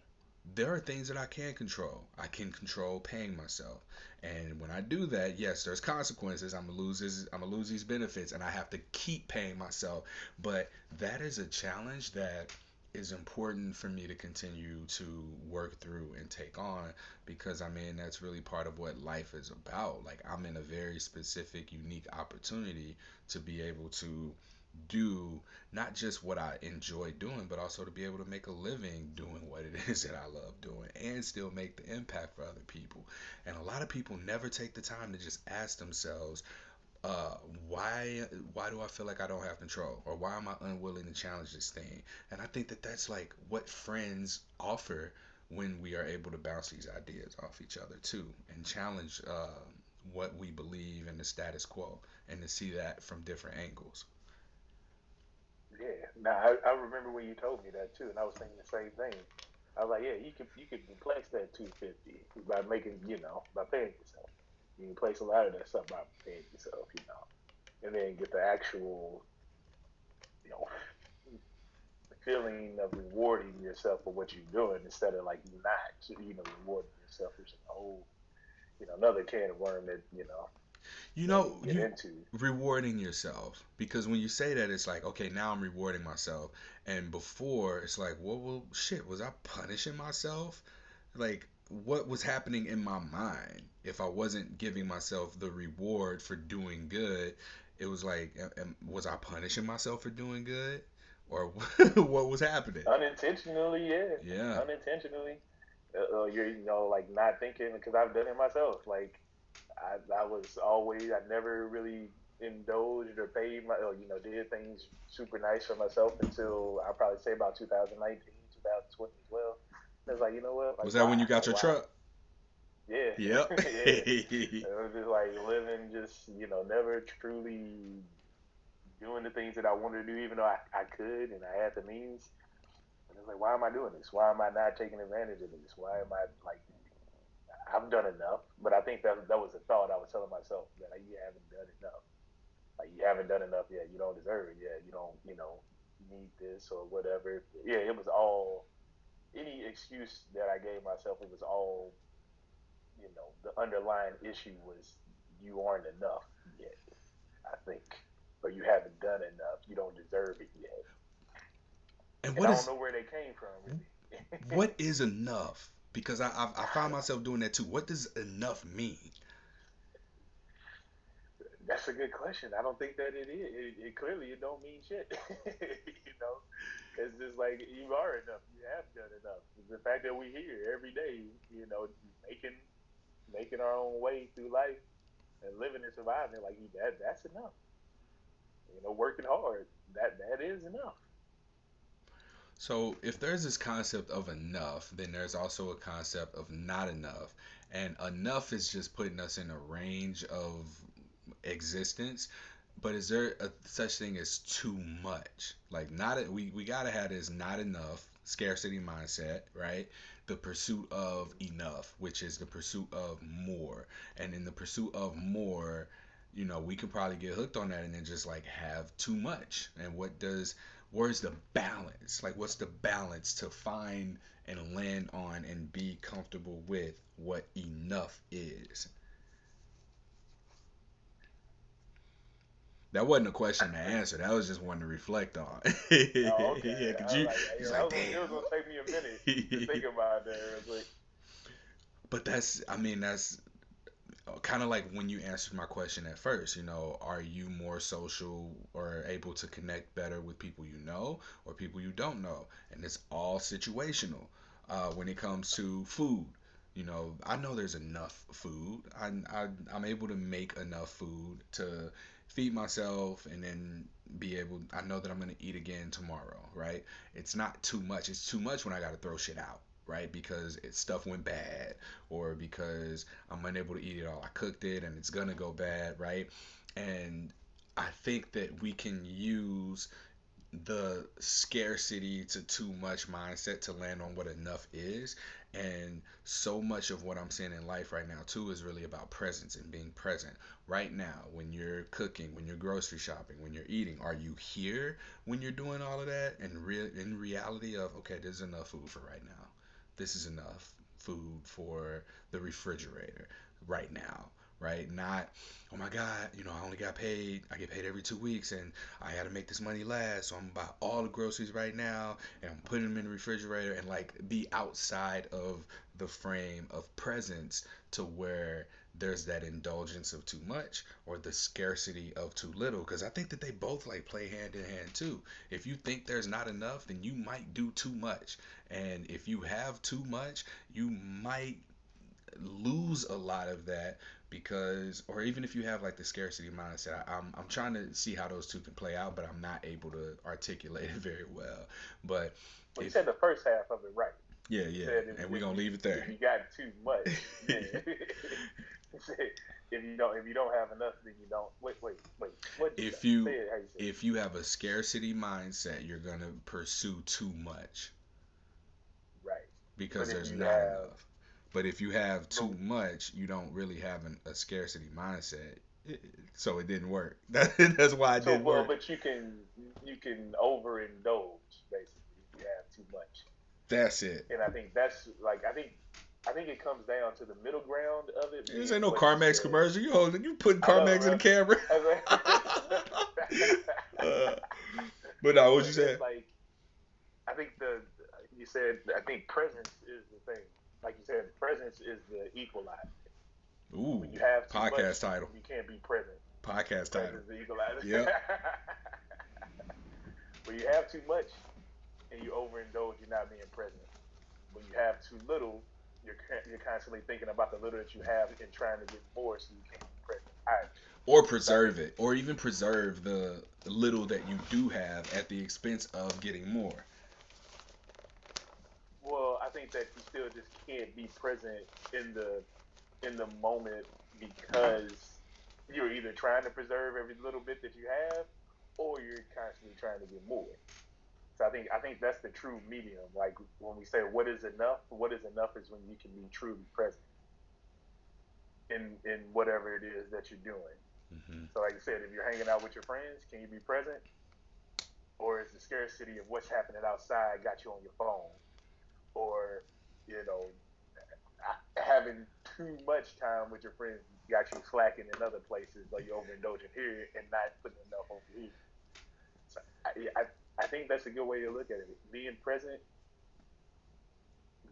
There are things that I can control. I can control paying myself. And when I do that, yes, there's consequences. I'm gonna lose these benefits and I have to keep paying myself. But that is a challenge that is important for me to continue to work through and take on because I mean that's really part of what life is about. Like I'm in a very specific, unique opportunity to be able to do not just what I enjoy doing, but also to be able to make a living doing what it is that I love doing and still make the impact for other people. And a lot of people never take the time to just ask themselves, uh, why why do I feel like I don't have control, or why am I unwilling to challenge this thing? And I think that that's like what friends offer when we are able to bounce these ideas off each other too and challenge what we believe in the status quo and to see that from different angles. Yeah. Now I remember when you told me that too, and I was thinking the same thing. I was like, yeah, you could replace that 250 by making by paying yourself. You can replace a lot of that stuff by paying yourself, and then get the actual you know feeling of rewarding yourself for what you're doing instead of like not rewarding yourself, which is a whole another can of worm that You that we know, can get you into. rewarding yourself because when you say that, it's like, okay, now I'm rewarding myself, and before it's like, well, shit, was I punishing myself? Like, what was happening in my mind if I wasn't giving myself the reward for doing good? It was like, was I punishing myself for doing good, or what was happening? Unintentionally, yeah, Yeah. unintentionally. You're like not thinking because I've done it myself. Like I was always I never really indulged or paid my or, did things super nice for myself until I probably say about 2019, 2020 as well. And it's like like Was that when you got like your why? truck? Yeah, Yep. yeah. It was just like living, just never truly doing the things that I wanted to do, even though I could and I had the means. And it's like, why am I doing this? Why am I not taking advantage of this? Why am I like I've done enough? But I think that was a thought I was telling myself that like, you haven't done enough. Like you haven't done enough yet. You don't deserve it yet. You don't need this or whatever. Yeah, it was all any excuse that I gave myself. It was all the underlying issue was you aren't enough yet. I think, or you haven't done enough. You don't deserve it yet. And And what I don't is know where they came from really. what is enough? Because I find myself doing that too. What does enough mean? That's a good question. I don't think that it is. It clearly it don't mean shit. Because it's like you are enough. You have done enough. The fact that we're here every day, making making our own way through life and living and surviving, like that's enough. Working hard, that is enough. So if there's this concept of enough, then there's also a concept of not enough. And enough is just putting us in a range of existence. But is there a such thing as too much? Like we gotta have this not enough scarcity mindset, right? The pursuit of enough, which is the pursuit of more. And in the pursuit of more, we could probably get hooked on that and then just like have too much. And where's the balance? Like what's the balance to find and land on and be comfortable with what enough is? That wasn't a question to answer. That was just one to reflect on. Oh, okay. Yeah, cause I was like, he's yeah, like, it was gonna take me a minute to damn. think about that real quick. But I mean, that's kind of like when you answered my question at first. Are you more social or able to connect better with people you know or people you don't know? And it's all situational. When it comes to food, I know there's enough food. I'm able to make enough food to feed myself and then be able. I know that I'm gonna eat again tomorrow, right? It's not too much. It's too much when I gotta throw shit out, right? Because stuff went bad or because I'm unable to eat it all. I cooked it and it's gonna go bad, right? And I think that we can use the scarcity to too much mindset to land on what enough is. And so much of what I'm seeing in life right now too is really about presence and being present right now. When you're cooking, when you're grocery shopping, when you're eating, are you here when you're doing all of that? And real in reality of, okay, there's enough food for right now. This is enough food for the refrigerator right now, right? Not, oh my God, I only got paid. I get paid every 2 weeks, and I got to make this money last. So I'm gonna buy all the groceries right now, and I'm putting them in the refrigerator, and like be outside of the frame of presence to where there's that indulgence of too much or the scarcity of too little. Because I think that they both like play hand in hand too. If you think there's not enough, then you might do too much. And if you have too much, you might lose a lot of that because, or even if you have like the scarcity mindset, I'm trying to see how those two can play out, but I'm not able to articulate it very well. But Well, you if said the first half of it right. yeah, You yeah, said and we're gonna leave it there. if you got too much, then you said if you don't have enough, then you don't. Wait. What did you say? if Say you it how you said it. if you have a scarcity mindset, you're gonna pursue too much Right. But because if there's you not have, enough. But if you have but too much, you don't really have a scarcity mindset. So it didn't work. That's why it so didn't well, work. but you can overindulge basically if you have too much, That's it. and I think that's like I think it comes down to the middle ground of it This being ain't no what you CarMax said. commercial. You putting I know, CarMax in the right? camera. I was like, uh, but no, what you but it's said? like I think the you said I think presence is the thing. Like you said, presence is the equalizer. Ooh, When you have too podcast much, title. you can't be present. Podcast title. Presence is the equalizer. Yep. When you have too much and you overindulge, you're not being present. When you have too little, you're constantly thinking about the little that you have and trying to get more, so you can't be present either. Or So I preserve think it, or even preserve the little that you do have at the expense of getting more. well, I think that you still just can't be present in the moment because you're either trying to preserve every little bit that you have or you're constantly trying to get more. So I think that's the true medium. Like when we say what is enough is when you can be truly present in whatever it is that you're doing. Hmm. So like I said, if you're hanging out with your friends, can you be present? Or is the scarcity of what's happening outside got you on your phone? Or, you know, having too much time with your friends got you slacking in other places, like you're overindulging here and not putting enough over here. So I think that's a good way to look at it. Being present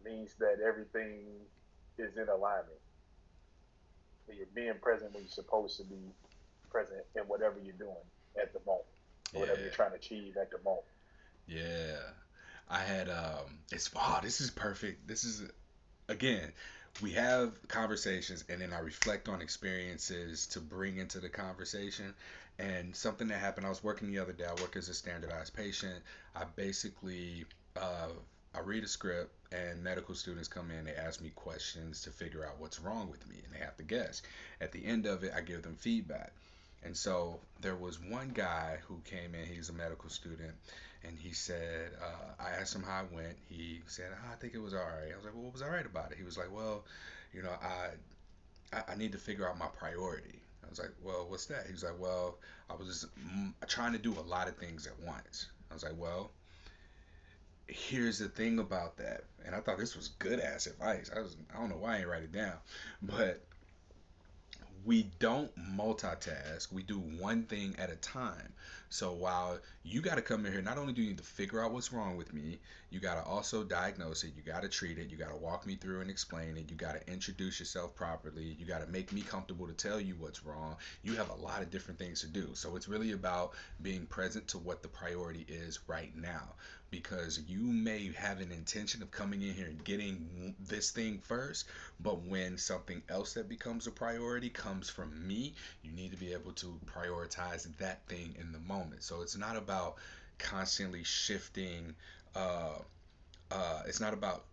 means that everything is in alignment. That you're being present when you're supposed to be present in whatever you're doing at the moment, or whatever you're Yeah, trying to achieve at the moment. yeah. I had it's this is perfect. This is again, we have conversations and then I reflect on experiences to bring into the conversation. And something that happened, I was working the other day, I work as a standardized patient. I basically, uh, I read a script and medical students come in, they ask me questions to figure out what's wrong with me and they have to guess. At the end of it, I give them feedback. And so there was one guy who came in, he's a medical student, and he said, I asked him how it went. He said, I think it was all right. I was like, well, what was all right about it? He was like, well, you know, I need to figure out my priority. I was like, well, what's that? He was like, well, I was just trying to do a lot of things at once. I was like, well, here's the thing about that. And I thought this was good ass advice. I don't know why I ain't write it down, but we don't multitask. We do one thing at a time. So while you got to come in here, not only do you need to figure out what's wrong with me, you got to also diagnose it. You got to treat it. You got to walk me through and explain it. You got to introduce yourself properly. You got to make me comfortable to tell you what's wrong. You have a lot of different things to do. So it's really about being present to what the priority is right now. Because you may have an intention of coming in here and getting this thing first, but when something else that becomes a priority comes from me, you need to be able to prioritize that thing in the moment. So it's not about constantly shifting. Uh, it's not about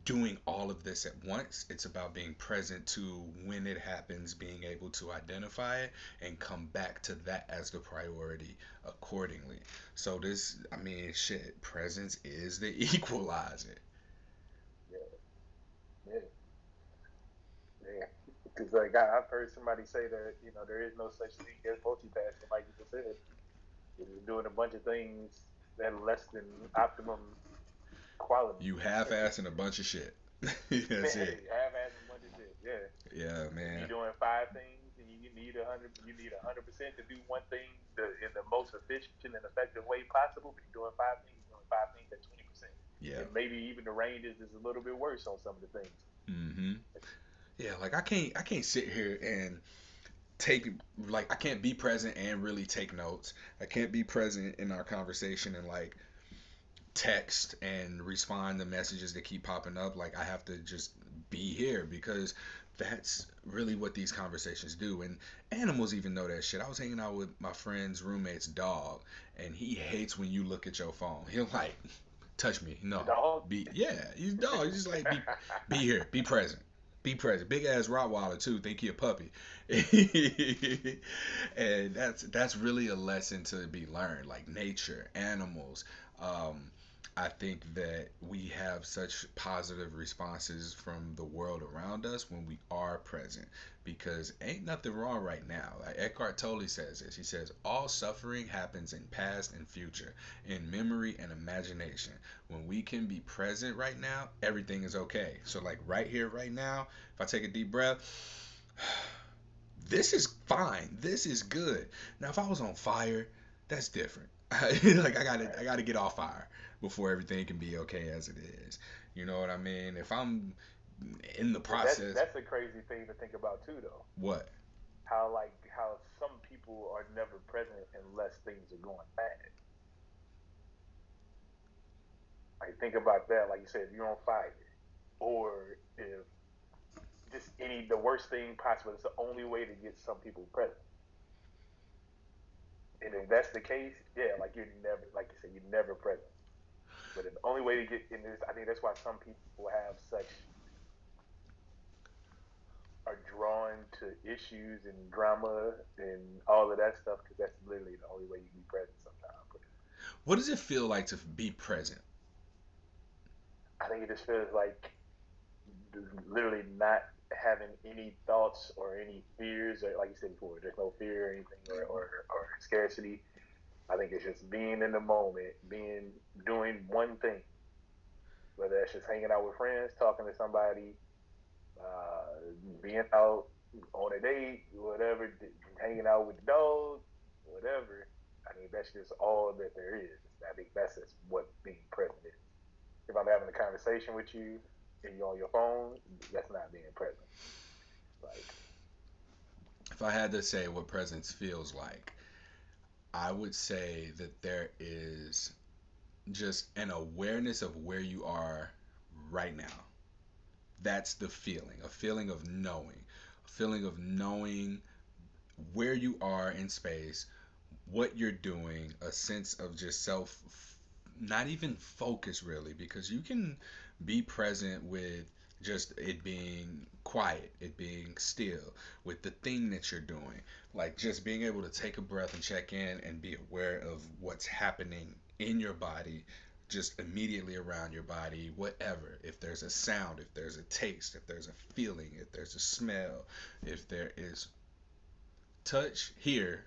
doing all of this at once. It's about being present to when it happens, being able to identify it and come back to that as the priority accordingly. So this, I mean, shit, presence is the equalizer. Yeah, yeah, yeah. Because like I've heard somebody say that there is no such thing as multitasking, like you just said. You're doing a bunch of things that are less than optimum quality. You half-assing a bunch of shit. That's it. Half-assing a bunch of shit. Yeah. Yeah, If you're man. doing five things and you need 100, you need 100% to do one thing in the most efficient and effective way possible. But you're doing five things, you're doing five things at 20%, Yeah. and maybe even the range is a little bit worse on some of the things. Mm-hmm. Yeah, like I can't sit here and take like I can't be present and really take notes. I can't be present in our conversation and like text and respond to messages that keep popping up. Like I have to just be here because that's really what these conversations do. And animals even know that shit. I was hanging out with my friend's roommate's dog, and he hates when you look at your phone. He'll like touch me. The No, dog. be yeah. He's a dog. He's just like be here. Be present. Be present. Big ass Rottweiler too. Think he a puppy. And that's really a lesson to be learned. Like nature, animals. Um, I think that we have such positive responses from the world around us when we are present because ain't nothing wrong right now. Like Eckhart Tolle says this. He says all suffering happens in past and future, in memory and imagination. When we can be present right now, everything is okay. So like right here, right now, if I take a deep breath, this is fine. This is good. Now, if I was on fire, that's different. Like I gotta get off fire before everything can be okay as it is. You know what I mean? If I'm in the But that's process, that's a crazy thing to think about too, though. what? How some people are never present unless things are going bad. Like think about that. Like you said, if you're on fire, or if just any the worst thing possible, it's the only way to get some people present. And if that's the case, yeah, like you're never, like you said, you're never present. But the only way to get in this, I think that's why some people have such are drawn to issues and drama and all of that stuff because that's literally the only way you can be present sometimes. But What does it feel like to be present? I think it just feels like literally not having any thoughts or any fears, or like you said before, there's no fear or anything or scarcity. I think it's just being in the moment, doing one thing, whether that's just hanging out with friends, talking to somebody, being out on a date, whatever, hanging out with the dog, whatever. I mean, that's just all that there is. I think that's just what being present is. If I'm having a conversation with you and you're on your phone, that's not being present. Like, If I had to say what presence feels like, I would say that there is just an awareness of where you are right now. That's the feeling, a feeling of knowing where you are in space, what you're doing, a sense of just self, not even focus really, because you can be present with just it being quiet, it being still, with the thing that you're doing. Like just being able to take a breath and check in and be aware of what's happening in your body, just immediately around your body, whatever. If there's a sound, if there's a taste, if there's a feeling, if there's a smell, if there is touch, hear,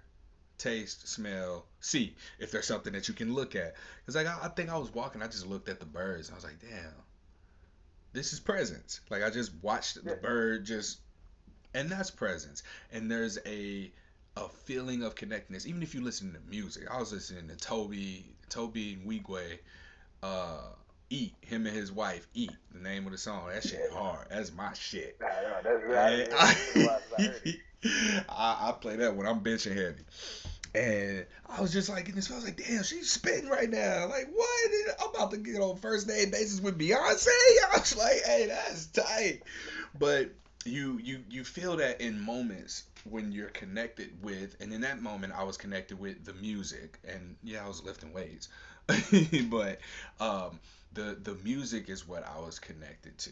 taste, smell, see if there's something that you can look at. Because like I think I was walking, I just looked at the birds. And I was like, damn, this is presence. Like I just watched the yeah, bird just, and that's presence. And there's a feeling of connectedness. Even if you listen to music, I was listening to Toby Nwigwe, uh, Eat, him and his wife Eat. The name of the song. That shit yeah. hard. That's my shit. Nah, no, that's And it's been a while since I heard it. I play that when I'm benching heavy. And I was just like, in this, I was like, damn, she's spitting right now. Like, what? I'm about to get on first name basis with Beyonce. I was like, hey, that's tight. But you feel that in moments when you're connected with, and in that moment I was connected with the music, and yeah, I was lifting weights, but um, the music is what I was connected to,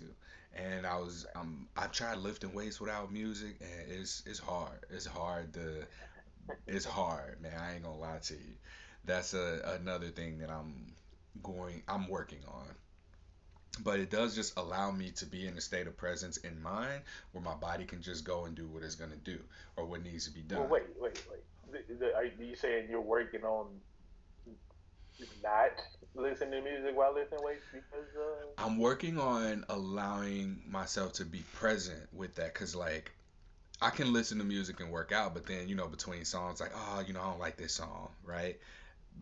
and I've tried lifting weights without music, and it's hard. It's hard, man. I ain't gonna lie to you. That's another thing that I'm working on. But it does just allow me to be in a state of presence in mind where my body can just go and do what it's gonna do or what needs to be Well, done. wait. Are you saying you're working on not listening to music while lifting weights because I'm working on allowing myself to be present with that because, like, I can listen to music and work out, but then, between songs, like, oh, I don't like this song, right?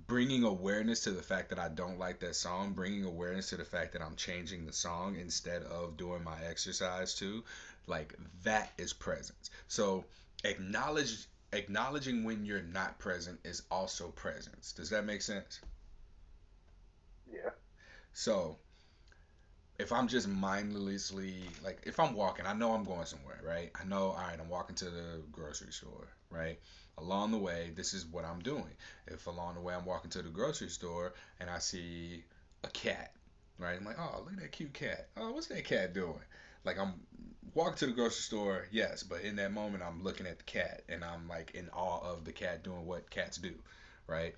Bringing awareness to the fact that I don't like that song, bringing awareness to the fact that I'm changing the song instead of doing my exercise too, like that is presence. So acknowledging when you're not present is also presence. Does that make sense? yeah? So if I'm just mindlessly, like if I'm walking, I know I'm going somewhere, right? I know, all right, I'm walking to the grocery store, right? Along the way, this is what I'm doing. If along the way I'm walking to the grocery store and I see a cat, right? I'm like, oh, look at that cute cat. Oh, what's that cat doing? Like I'm walking to the grocery store, yes, but in that moment I'm looking at the cat and I'm like in awe of the cat doing what cats do, right?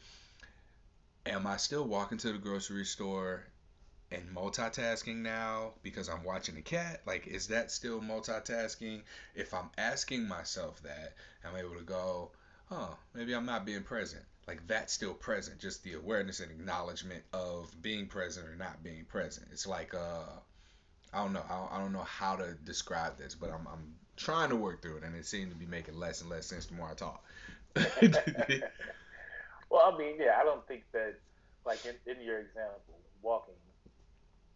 Am I still walking to the grocery store and multitasking now because I'm watching the cat? Like, is that still multitasking? If I'm asking myself that, I'm able to go, oh, maybe I'm not being present. Like, that's still present, just the awareness and acknowledgement of being present or not being present. It's like, I don't know. I don't know how to describe this, but I'm trying to work through it, and it seems to be making less and less sense the more I talk. Well, I mean, yeah, I don't think that, like in your example, walking,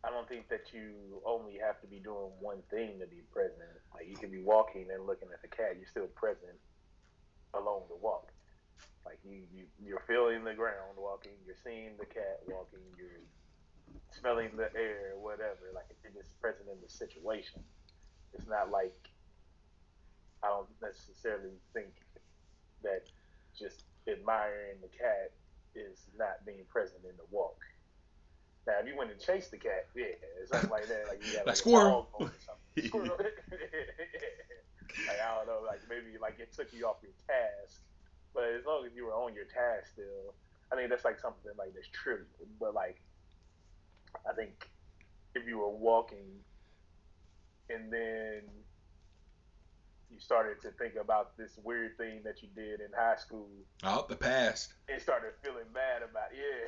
I don't think that you only have to be doing one thing to be present. Like you can be walking and looking at the cat, you're still present along the walk. Like you're feeling the ground walking, you're seeing the cat walking, you're smelling the air, whatever. Like you're just present in the situation. It's not like I don't necessarily think that just admiring the cat is not being present in the walk. Now, if you went and chased the cat, yeah, something like that, like you got Like like a squirrel. dog mode or something, squirrel. Like I don't know, like maybe like it took you off your task, but as long as you were on your task still, I think that's like something like that's trivial. But like I think if you were walking and then you started to think about this weird thing that you did in high school Oh, the past. and started feeling bad about yeah,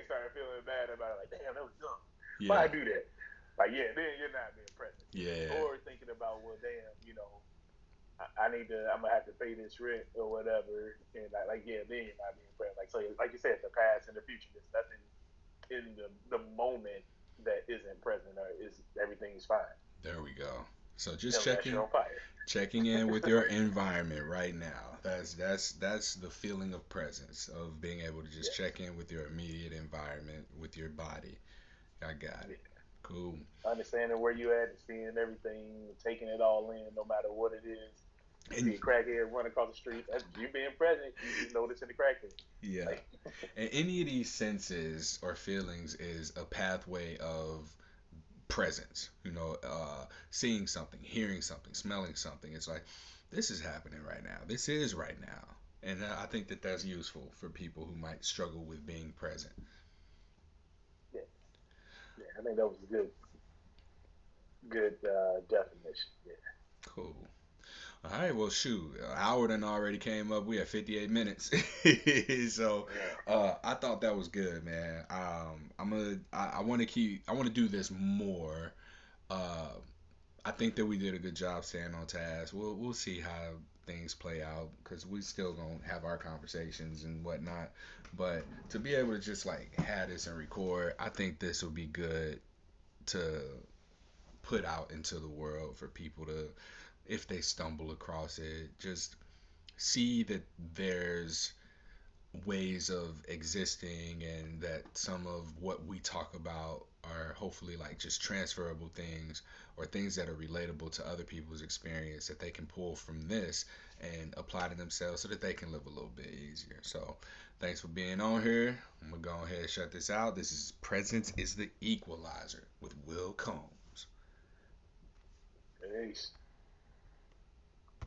started feeling bad about it, like damn that was dumb. Why I Yeah. do that? Like yeah, then you're not being present. Yeah. Or thinking about well damn, I need to I'm gonna have to pay this rent or whatever, and like yeah, then you're not being present. Like so, like you said, the past and the future. There's nothing in the moment that isn't present or is everything's fine There we go. So just unless you're on fire. checking in with your environment right now. That's the feeling of presence, of being able to just Yes. check in with your immediate environment, with your body. I got it. Yeah. Cool. Understanding where you at and seeing everything, taking it all in, no matter what it is. You see And a crackhead run across the street, that's you being present. You just noticing the crackhead. yeah, Like, and any of these senses or feelings is a pathway of presence. Seeing something, hearing something, smelling something. It's like this is happening right now. This is right now. And I think that that's useful for people who might struggle with being present. yeah, yeah. I think that was a good definition. Yeah, Cool. All right, well, shoot, an hour done already came up. We have 58 minutes, so yeah, I thought that was good, man. I want to I want to do this more. Uh, I think that we did a good job staying on task. We'll see how things play out because we still gonna have our conversations and whatnot. But to be able to just like have this and record, I think this will be good to put out into the world for people to, if they stumble across it, just see that there's ways of existing, and that some of what we talk about are hopefully like just transferable things or things that are relatable to other people's experience that they can pull from this and apply to themselves so that they can live a little bit easier. So thanks for being on here. I'm gonna go ahead and shut this out. This is Presence is the Equalizer with Will Combs. Peace.